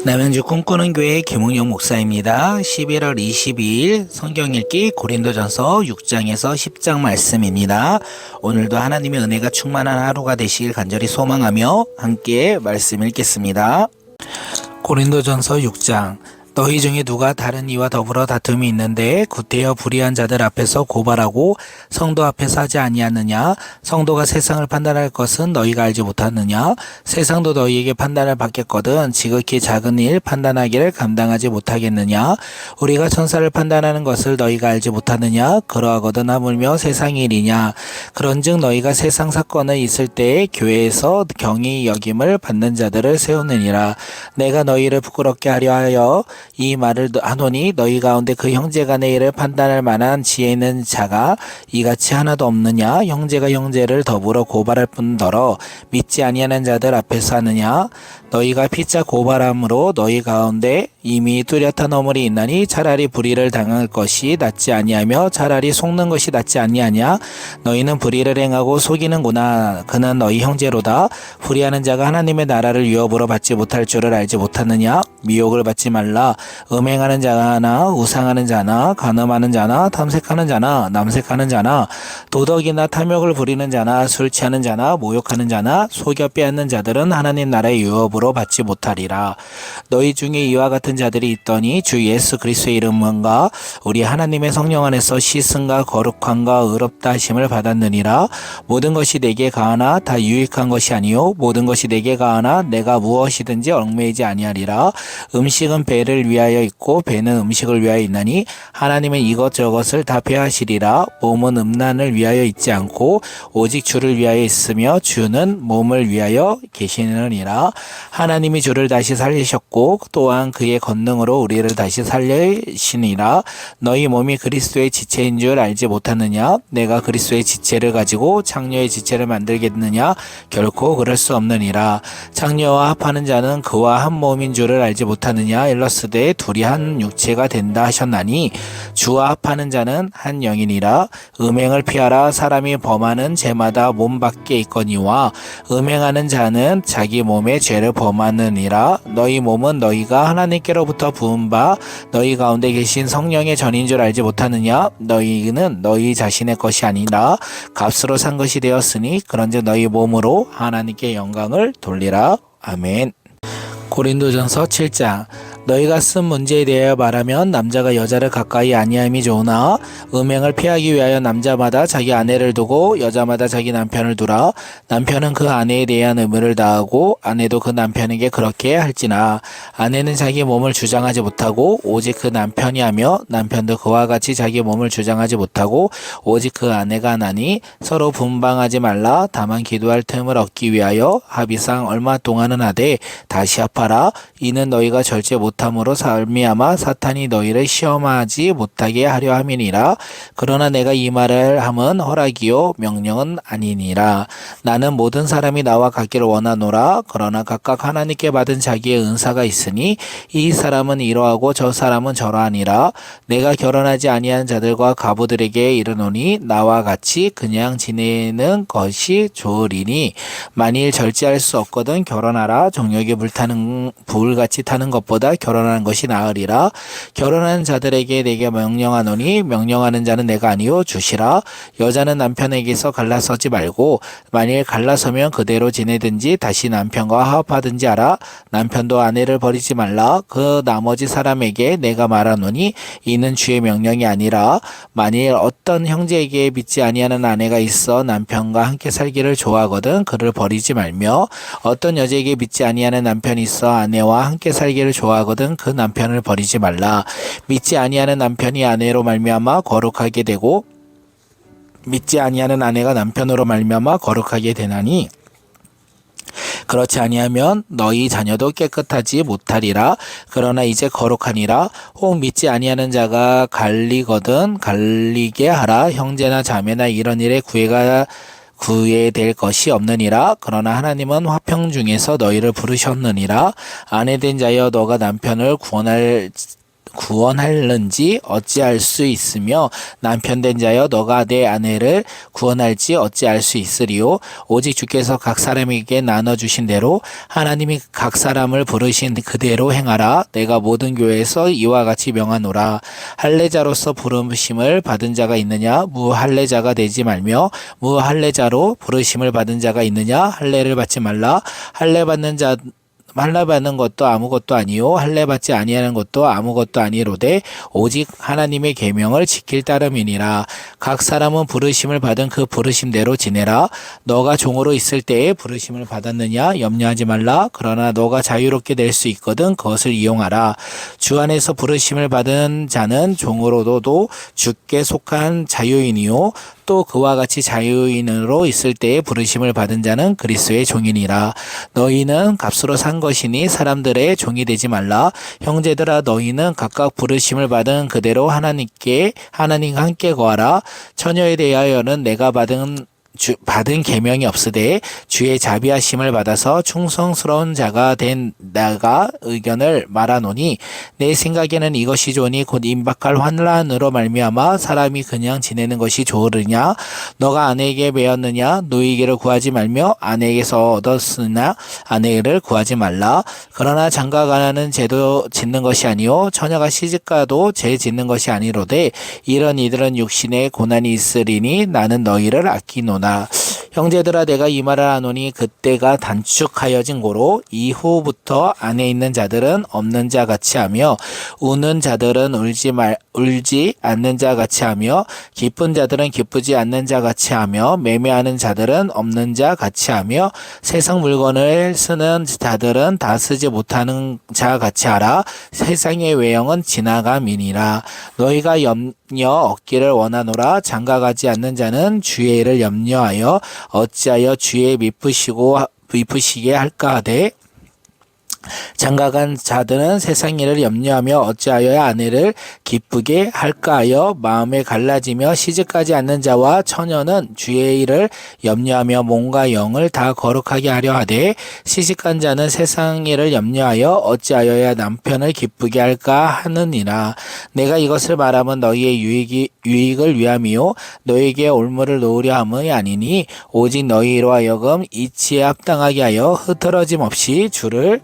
남양주 꿈꾸는 교회 김웅영 목사입니다. 11월 22일 성경 읽기 고린도전서 6장에서 10장 말씀입니다. 오늘도 하나님의 은혜가 충만한 하루가 되시길 간절히 소망하며 함께 말씀 읽겠습니다. 고린도전서 6장. 너희 중에 누가 다른 이와 더불어 다툼이 있는데 구태여 불의한 자들 앞에서 고발하고 성도 앞에서 하지 아니하느냐? 성도가 세상을 판단할 것은 너희가 알지 못하느냐? 세상도 너희에게 판단을 받겠거든 지극히 작은 일 판단하기를 감당하지 못하겠느냐? 우리가 천사를 판단하는 것을 너희가 알지 못하느냐? 그러하거든 하물며 세상 일이냐? 그런즉 너희가 세상 사건을 있을 때에 교회에서 경히 여김을 받는 자들을 세우느니라. 내가 너희를 부끄럽게 하려 하여 이 말을 하노니 너희 가운데 그 형제간의 일을 판단할 만한 지혜 있는 자가 이같이 하나도 없느냐? 형제가 형제를 더불어 고발할 뿐더러 믿지 아니하는 자들 앞에서 하느냐? 너희가 피차 고발함으로 너희 가운데 이미 뚜렷한 허물이 있나니 차라리 불의를 당할 것이 낫지 아니하며 차라리 속는 것이 낫지 아니하냐? 너희는 불의를 행하고 속이는구나. 그는 너희 형제로다. 불의하는 자가 하나님의 나라를 유업으로 받지 못할 줄을 알지 못하느냐? 미혹을 받지 말라. 음행하는 자나 우상하는 자나 간음하는 자나 탐색하는 자나 남색하는 자나 도덕이나 탐욕을 부리는 자나 술 취하는 자나 모욕하는 자나 속여 빼앗는 자들은 하나님 나라의 유업으로 받지 못하리라. 너희 중에 이와 같은 자들이 있더니 주 예수 그리스도의 이름과 우리 하나님의 성령 안에서 씻음과 거룩함과 의롭다 하심을 받았느니라. 모든 것이 내게 가하나 다 유익한 것이 아니요 모든 것이 내게 가하나 내가 무엇이든지 얽매이지 아니하리라. 음식은 배를 위하여 있고 배는 음식을 위하여 있나니 하나님은 이것저것을 다 폐하시리라. 몸은 음란을 위하여 있지 않고 오직 주를 위하여 있으며 주는 몸을 위하여 계시느니라. 하나님이 주를 다시 살리셨고 또한 그의 권능으로 우리를 다시 살리시니라. 너희 몸이 그리스도의 지체인 줄 알지 못하느냐? 내가 그리스도의 지체를 가지고 창녀의 지체를 만들겠느냐? 결코 그럴 수 없느니라. 창녀와 합하는 자는 그와 한 몸인 줄을 알지 못하느냐? 일러스되 둘이 한 육체가 된다 하셨나니 주와 합하는 자는 한 영이니라. 음행을 피하라. 사람이 범하는 죄마다 몸 밖에 있거니와 음행하는 자는 자기 몸에 죄를 범하느니라. 너희 몸은 너희가 하나님께로부터 부은 바 너희 가운데 계신 성령의 전인 줄 알지 못하느냐? 너희는 너희 자신의 것이 아니라 값으로 산 것이 되었으니 그런즉 너희 몸으로 하나님께 영광을 돌리라. 아멘. 고린도전서 7장. 너희가 쓴 문제에 대하여 말하면 남자가 여자를 가까이 아니함이 좋으나 음행을 피하기 위하여 남자마다 자기 아내를 두고 여자마다 자기 남편을 두라. 남편은 그 아내에 대한 의무를 다하고 아내도 그 남편에게 그렇게 할지나 아내는 자기 몸을 주장하지 못하고 오직 그 남편이 하며 남편도 그와 같이 자기 몸을 주장하지 못하고 오직 그 아내가 하나니 서로 분방하지 말라. 다만 기도할 틈을 얻기 위하여 합의상 얼마 동안은 하되 다시 합하라. 이는 너희가 절제 못함으로 말미암아 사탄이 너희를 시험하지 못하게 하려 함이니라. 그러나 내가 이 말을 함은 허락이요 명령은 아니니라. 나는 모든 사람이 나와 같기를 원하노라. 그러나 각각 하나님께 받은 자기의 은사가 있으니 이 사람은 이러하고 저 사람은 저러하니라. 내가 결혼하지 아니한 자들과 가부들에게 이르노니 나와 같이 그냥 지내는 것이 좋으리니 만일 절제할 수 없거든 결혼하라. 정욕에 불같이 타는 것보다 결혼하는 것이 나으리라. 결혼하는 자들에게 내게 명령하노니 명령하는 자는 내가 아니요 주시라. 여자는 남편에게서 갈라서지 말고 만일 갈라서면 그대로 지내든지 다시 남편과 화합하든지 하라. 남편도 아내를 버리지 말라. 그 나머지 사람에게 내가 말하노니 이는 주의 명령이 아니라 만일 어떤 형제에게 믿지 아니하는 아내가 있어 남편과 함께 살기를 좋아하거든 그를 버리지 말며 어떤 여자에게 믿지 아니하는 남편이 있어 아내와 함께 살기를 좋아하거든 그 남편을 버리지 말라. 믿지 아니하는 남편이 아내로 말미암아 거룩하게 되고 믿지 아니하는 아내가 남편으로 말미암아 거룩하게 되나니 그렇지 아니하면 너희 자녀도 깨끗하지 못하리라. 그러나 이제 거룩하니라. 혹 믿지 아니하는 자가 갈리거든 갈리게 하라. 형제나 자매나 이런 일에 구애될 것이 없느니라. 그러나 하나님은 화평 중에서 너희를 부르셨느니라. 아내된 자여 너가 남편을 구원할는지 어찌할 수 있으며 남편 된 자여 너가 내 아내를 구원할지 어찌할 수 있으리요. 오직 주께서 각 사람에게 나눠주신 대로 하나님이 각 사람을 부르신 그대로 행하라. 내가 모든 교회에서 이와 같이 명하노라. 할례자로서 부르심을 받은 자가 있느냐? 무할례자가 되지 말며 무할례자로 부르심을 받은 자가 있느냐? 할례를 받지 말라. 할례 받는 것도 아무것도 아니요 할례 받지 아니하는 것도 아무것도 아니로되 오직 하나님의 계명을 지킬 따름이니라. 각 사람은 부르심을 받은 그 부르심대로 지내라. 너가 종으로 있을 때에 부르심을 받았느냐 염려하지 말라. 그러나 너가 자유롭게 될 수 있거든 그것을 이용하라. 주 안에서 부르심을 받은 자는 종으로도 주께 속한 자유인이요 또 그와 같이 자유인으로 있을 때에 부르심을 받은 자는 그리스도의 종이니라. 너희는 값으로 산 것이니 사람들의 종이 되지 말라. 형제들아 너희는 각각 부르심을 받은 그대로 하나님과 함께 거하라. 처녀에 대하여는 내가 받은 계명이 없으되 주의 자비하심을 받아서 충성스러운 자가 된 내가 의견을 말하노니 내 생각에는 이것이 좋으니 곧 임박할 환난으로 말미암아 사람이 그냥 지내는 것이 좋으느냐. 너가 아내에게 배웠느냐 노이기를 구하지 말며 아내에게서 얻었으나 아내를 구하지 말라. 그러나 장가가 나는 죄도 짓는 것이 아니요 처녀가 시집가도 죄 짓는 것이 아니로되 이런 이들은 육신에 고난이 있으리니 나는 너희를 아끼노나. 형제들아 내가 이 말을 하노니 그때가 단축하여진 고로 이후부터 안에 있는 자들은 없는 자 같이 하며 우는 자들은 울지 않는 자 같이 하며 기쁜 자들은 기쁘지 않는 자 같이 하며 매매하는 자들은 없는 자 같이 하며 세상 물건을 쓰는 자들은 다 쓰지 못하는 자 같이 하라. 세상의 외형은 지나감이니라. 너희가 염려 얻기를 원하노라. 장가가지 않는 자는 주의 일을 염려하여 어찌하여 주의 미쁘시게 할까 하되 장가간 자들은 세상 일을 염려하며 어찌하여 아내를 기쁘게 할까 하여 마음에 갈라지며 시집가지 않는 자와 처녀는 주의 일을 염려하며 몸과 영을 다 거룩하게 하려 하되 시집간 자는 세상 일을 염려하여 어찌하여야 남편을 기쁘게 할까 하느니라. 내가 이것을 말하면 너희의 유익을 위함이요 너희에게 올무를 놓으려 함이 아니니 오직 너희로 하여금 이치에 합당하게 하여 흐트러짐 없이 주를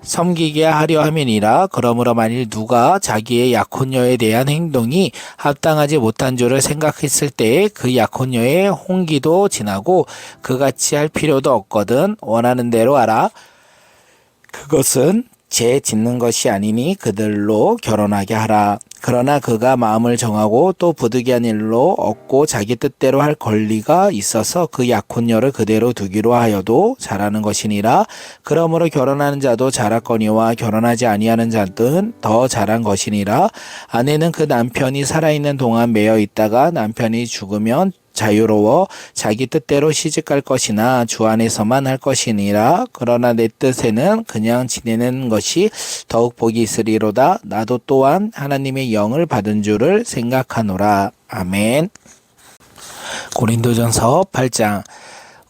섬기게 하려 함이니라. 그러므로 만일 누가 자기의 약혼녀에 대한 행동이 합당하지 못한 줄을 생각했을 때에 그 약혼녀의 홍기도 지나고 그같이 할 필요도 없거든 원하는 대로 하라. 그것은 죄 짓는 것이 아니니 그들로 결혼하게 하라. 그러나 그가 마음을 정하고 또 부득이한 일로 얻고 자기 뜻대로 할 권리가 있어서 그 약혼녀를 그대로 두기로 하여도 잘하는 것이니라. 그러므로 결혼하는 자도 잘하거니와 결혼하지 아니하는 자든 더 잘한 것이니라. 아내는 그 남편이 살아있는 동안 매여 있다가 남편이 죽으면 자유로워 자기 뜻대로 시집갈 것이나 주 안에서만 할 것이니라. 그러나 내 뜻에는 그냥 지내는 것이 더욱 복이 있으리로다. 나도 또한 하나님의 영을 받은 줄을 생각하노라. 아멘. 고린도전서 8장.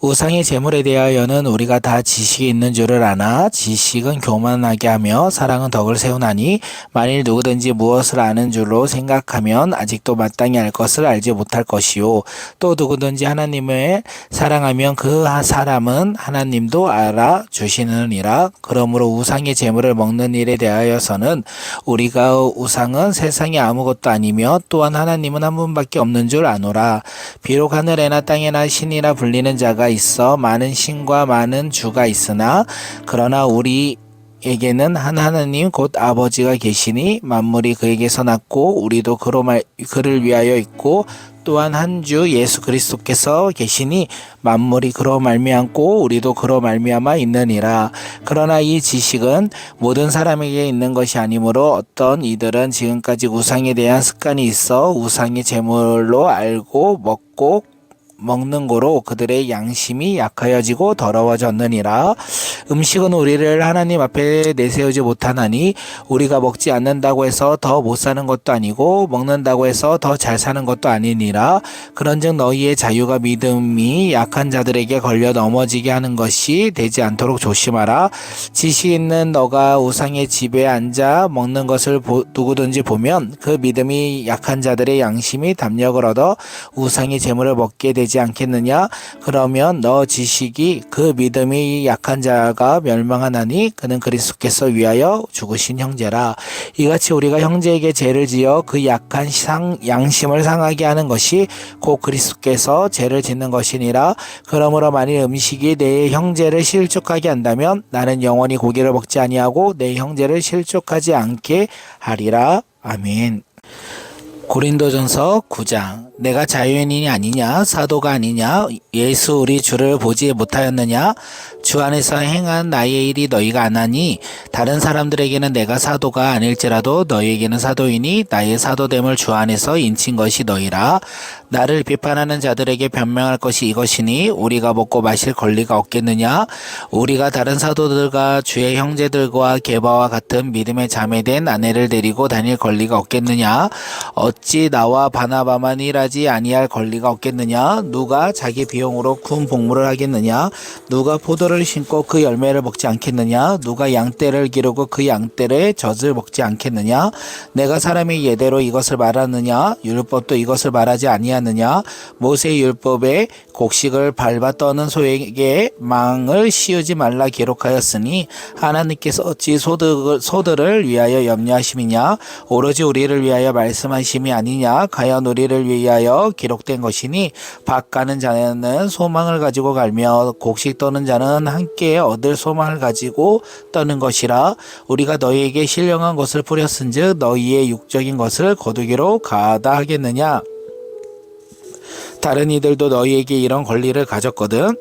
우상의 제물에 대하여는 우리가 다 지식이 있는 줄을 아나 지식은 교만하게 하며 사랑은 덕을 세우나니 만일 누구든지 무엇을 아는 줄로 생각하면 아직도 마땅히 알 것을 알지 못할 것이요 또 누구든지 하나님을 사랑하면 그 사람은 하나님도 알아주시느니라. 그러므로 우상의 제물을 먹는 일에 대하여서는 우리가 우상은 세상에 아무것도 아니며 또한 하나님은 한 분밖에 없는 줄 아노라. 비록 하늘에나 땅에나 신이라 불리는 자가 있어 많은 신과 많은 주가 있으나 그러나 우리에게는 한 하나님 곧 아버지가 계시니 만물이 그에게서 났고 우리도 그를 위하여 있고 또한 한 주 예수 그리스도께서 계시니 만물이 그로 말미암고 우리도 그로 말미암아 있느니라. 그러나 이 지식은 모든 사람에게 있는 것이 아니므로 어떤 이들은 지금까지 우상에 대한 습관이 있어 우상의 제물로 알고 먹는 거로 그들의 양심이 약하여지고 더러워졌느니라. 음식은 우리를 하나님 앞에 내세우지 못하나니 우리가 먹지 않는다고 해서 더 못 사는 것도 아니고 먹는다고 해서 더 잘 사는 것도 아니니라. 그런즉 너희의 자유가 믿음이 약한 자들에게 걸려 넘어지게 하는 것이 되지 않도록 조심하라. 지식 있는 너가 우상의 집에 앉아 먹는 것을 누구든지 보면 그 믿음이 약한 자들의 양심이 담력을 얻어 우상의 재물을 먹게 되지 않겠느냐. 그러면 너 지식이 그 믿음이 약한 자가 멸망하나니 그는 그리스도께서 위하여 죽으신 형제라. 이같이 우리가 형제에게 죄를 지어 그 약한 양심을 상하게 하는 것이 곧 그리스도께서 죄를 짓는 것이니라. 그러므로 만일 음식이 내 형제를 실족하게 한다면 나는 영원히 고기를 먹지 아니하고 내 형제를 실족하지 않게 하리라. 아멘. 고린도전서 9장. 내가 자유인이 아니냐 사도가 아니냐 예수 우리 주를 보지 못하였느냐 주 안에서 행한 나의 일이 너희가 안 하니 다른 사람들에게는 내가 사도가 아닐지라도 너희에게는 사도이니 나의 사도됨을 주 안에서 인친 것이 너희라. 나를 비판하는 자들에게 변명할 것이 이것이니 우리가 먹고 마실 권리가 없겠느냐. 우리가 다른 사도들과 주의 형제들과 게바와 같은 믿음의 자매된 아내를 데리고 다닐 권리가 없겠느냐. 어찌 나와 바나바만 일하지 아니할 권리가 없겠느냐. 누가 자기 비용으로 군 복무를 하겠느냐. 누가 포도를 심고 그 열매를 먹지 않겠느냐. 누가 양떼를 기르고 그 양떼의 젖을 먹지 않겠느냐. 내가 사람의 예대로 이것을 말하느냐. 율법도 이것을 말하지 아니하느냐. 모세의 율법에 곡식을 밟아 떠는 소에게 망을 씌우지 말라 기록하였으니 하나님께서 어찌 소들을 위하여 염려하심이냐. 오로지 우리를 위하여 말씀하심이 아니냐. 과연 우리를 위하여 기록된 것이니 밭 가는 자는 소망을 가지고 갈며 곡식 떠는 자는 함께 얻을 소망을 가지고 떠는 것이라. 우리가 너희에게 신령한 것을 뿌렸은즉 너희의 육적인 것을 거두기로 가하다 하겠느냐. 다른 이들도 너희에게 이런 권리를 가졌거든.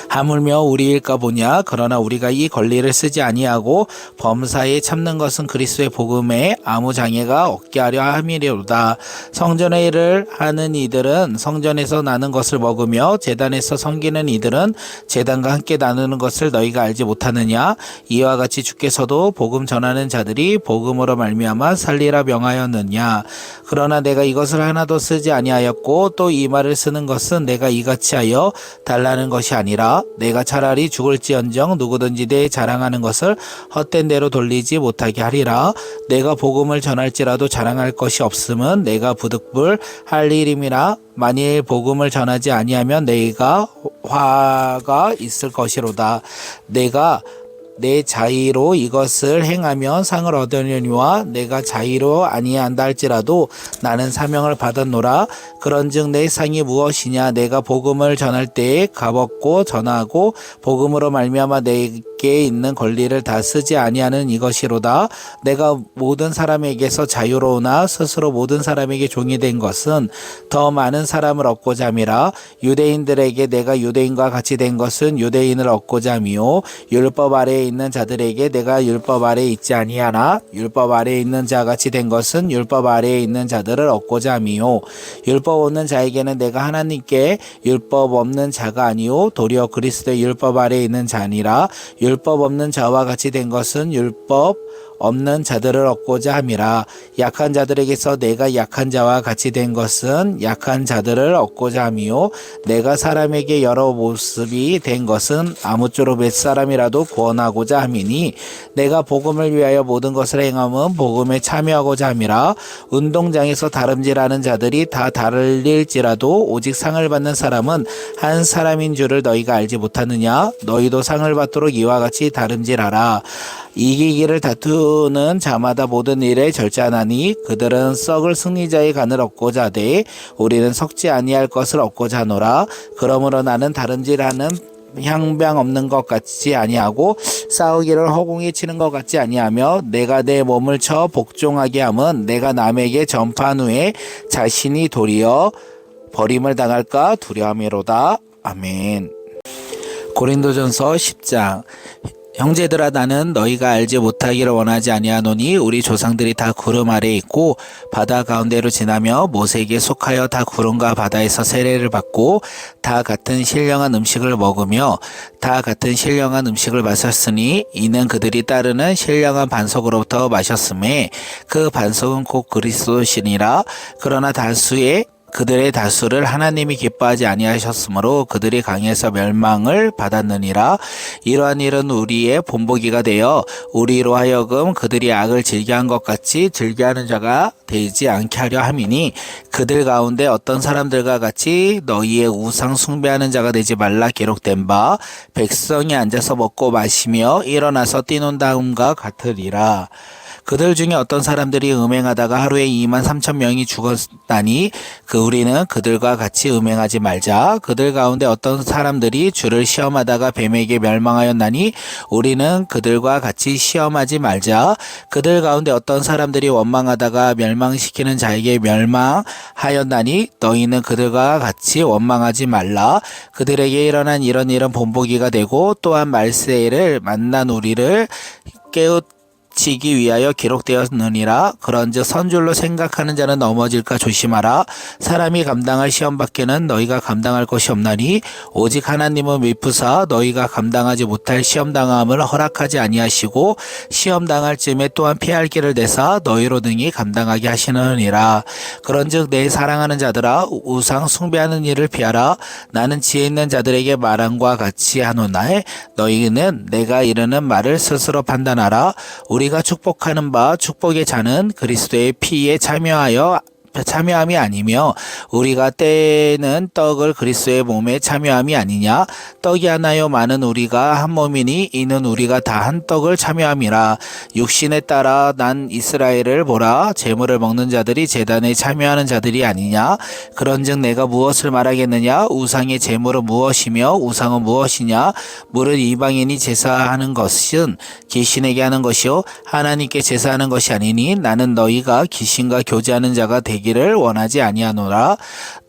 하물며 우리일까 보냐. 그러나 우리가 이 권리를 쓰지 아니하고 범사에 참는 것은 그리스도의 복음에 아무 장애가 없게 하려 함이로다. 성전의 일을 하는 이들은 성전에서 나는 것을 먹으며 제단에서 섬기는 이들은 제단과 함께 나누는 것을 너희가 알지 못하느냐. 이와 같이 주께서도 복음 전하는 자들이 복음으로 말미암아 살리라 명하였느냐. 그러나 내가 이것을 하나도 쓰지 아니하였고 또 이 말을 쓰는 것은 내가 이같이 하여 달라는 것이 아니라 내가 차라리 죽을지언정 누구든지 내 자랑하는 것을 헛된 대로 돌리지 못하게 하리라. 내가 복음을 전할지라도 자랑할 것이 없음은 내가 부득불 할 일임이라. 만일 복음을 전하지 아니하면 내가 화가 있을 것이로다. 내가 내 자의로 이것을 행하면 상을 얻으려니와 내가 자의로 아니한다 할지라도 나는 사명을 받았노라. 그런즉 내 상이 무엇이냐. 내가 복음을 전할 때에 값없고 전하고 복음으로 말미암아 내게 있는 권리를 다 쓰지 아니하는 이것이로다. 내가 모든 사람에게서 자유로우나 스스로 모든 사람에게 종이 된 것은 더 많은 사람을 얻고자 함이라. 유대인들에게 내가 유대인과 같이 된 것은 유대인을 얻고자 함이요 율법 아래에 있는 자들에게 내가 율법 아래에 있지 아니하나 율법 아래에 있는 자같이 된 것은 율법 아래에 있는 자들을 얻고자 함이요 율법 없는 자에게는 내가 하나님께 율법 없는 자가 아니요 도리어 그리스도의 율법 아래에 있는 자니라. 율법 없는 자와 같이 된 것은 율법 없는 자들을 얻고자 함이라. 약한 자들에게서 내가 약한 자와 같이 된 것은 약한 자들을 얻고자 함이요 내가 사람에게 여러 모습이 된 것은 아무쪼록 몇 사람이라도 구원하고자 함이니 내가 복음을 위하여 모든 것을 행함은 복음에 참여하고자 함이라. 운동장에서 다름질하는 자들이 다 다를일지라도 오직 상을 받는 사람은 한 사람인 줄을 너희가 알지 못하느냐. 너희도 상을 받도록 이와 같이 다름질하라. 이기기를 다투는 자마다 모든 일에 절제하나니 그들은 썩을 승리자의 간을 얻고자 하되 우리는 썩지 아니할 것을 얻고자 하노라. 그러므로 나는 다름질하는 향병 없는 것 같지 아니하고 싸우기를 허공에 치는 것 같지 아니하며 내가 내 몸을 쳐 복종하게 함은 내가 남에게 전파한 후에 자신이 도리어 버림을 당할까 두려움이로다. 아멘. 고린도전서 10장. 형제들아, 나는 너희가 알지 못하기를 원하지 아니하노니 우리 조상들이 다 구름 아래에 있고 바다 가운데로 지나며 모세에게 속하여 다 구름과 바다에서 세례를 받고 다 같은 신령한 음식을 먹으며 다 같은 신령한 음식을 마셨으니 이는 그들이 따르는 신령한 반석으로부터 마셨음에 그 반석은 곧 그리스도시니라. 그러나 그들의 다수를 하나님이 기뻐하지 아니하셨으므로 그들이 강에서 멸망을 받았느니라. 이러한 일은 우리의 본보기가 되어 우리로 하여금 그들이 악을 즐겨한 것 같이 즐겨하는 자가 되지 않게 하려 함이니, 그들 가운데 어떤 사람들과 같이 너희의 우상 숭배하는 자가 되지 말라 기록된 바 백성이 앉아서 먹고 마시며 일어나서 뛰논다함과 같으리라. 그들 중에 어떤 사람들이 음행하다가 하루에 23,000명이 죽었다니 우리는 그들과 같이 음행하지 말자. 그들 가운데 어떤 사람들이 주를 시험하다가 뱀에게 멸망하였나니 우리는 그들과 같이 시험하지 말자. 그들 가운데 어떤 사람들이 원망하다가 멸망시키는 자에게 멸망하였나니 너희는 그들과 같이 원망하지 말라. 그들에게 일어난 이런 일은 본보기가 되고 또한 말세를 만난 우리를 깨우치기 위하여 기록되었느니라. 그런즉 선줄로 생각하는 자는 넘어질까 조심하라. 사람이 감당할 시험밖에는 너희가 감당할 것이 없나니 오직 하나님은 미쁘사 너희가 감당하지 못할 시험당함을 허락하지 아니하시고 시험당할 쯤에 또한 피할 길을 내사 너희로 등이 감당하게 하시느니라. 그런즉 내 사랑하는 자들아, 우상 숭배하는 일을 피하라. 나는 지혜 있는 자들에게 말함과 같이 하노나 너희는 내가 이르는 말을 스스로 판단하라. 우리가 축복하는 바 축복의 잔은 그리스도의 피에 참여함이 아니며 우리가 떼는 떡을 그리스도의 몸에 참여함이 아니냐. 떡이 하나요 많은 우리가 한 몸이니 이는 우리가 다 한 떡을 참여함이라. 육신에 따라 난 이스라엘을 보라. 제물을 먹는 자들이 제단에 참여하는 자들이 아니냐. 그런즉 내가 무엇을 말하겠느냐. 우상의 제물은 무엇이며 우상은 무엇이냐. 무릇 이방인이 제사하는 것은 귀신에게 하는 것이요 하나님께 제사하는 것이 아니니 나는 너희가 귀신과 교제하는 자가 되기를 원하지 아니하노라.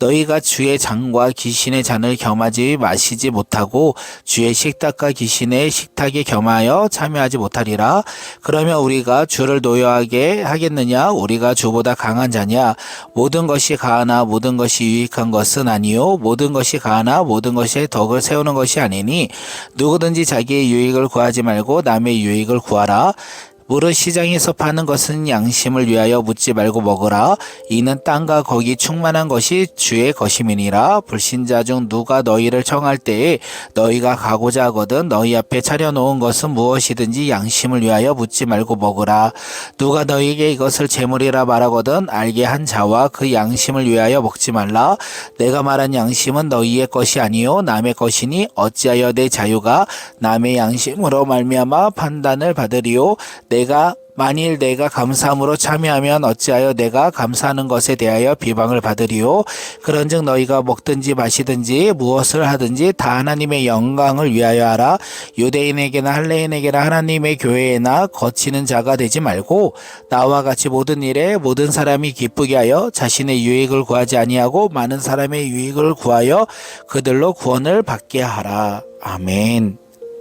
너희가 주의 잔과 귀신의 잔을 겸하지 마시지 못하고 주의 식탁과 귀신의 식탁에 겸하여 참여하지 못하리라. 그러면 우리가 주를 노여하게 하겠느냐. 우리가 주보다 강한 자냐. 모든 것이 가하나 모든 것이 유익한 것은 아니요 모든 것이 가하나 모든 것에 덕을 세우는 것이 아니니 누구든지 자기의 유익을 구하지 말고 남의 유익을 구하라. 무릇 시장에서 파는 것은 양심을 위하여 묻지 말고 먹으라. 이는 땅과 거기 충만한 것이 주의 것임이니라. 불신자 중 누가 너희를 청할 때에 너희가 가고자 하거든 너희 앞에 차려놓은 것은 무엇이든지 양심을 위하여 묻지 말고 먹으라. 누가 너희에게 이것을 제물이라 말하거든 알게 한 자와 그 양심을 위하여 먹지 말라. 내가 말한 양심은 너희의 것이 아니요 남의 것이니 어찌하여 내 자유가 남의 양심으로 말미암아 판단을 받으리요. 만일 내가 감사함으로 참여하면 어찌하여 내가 감사하는 것에 대하여 비방을 받으리요. 그런즉 너희가 먹든지 마시든지 무엇을 하든지 다 하나님의 영광을 위하여 하라. 유대인에게나 할례인에게나 하나님의 교회에나 거치는 자가 되지 말고 나와 같이 모든 일에 모든 사람이 기쁘게 하여 자신의 유익을 구하지 아니하고 많은 사람의 유익을 구하여 그들로 구원을 받게 하라. 아멘.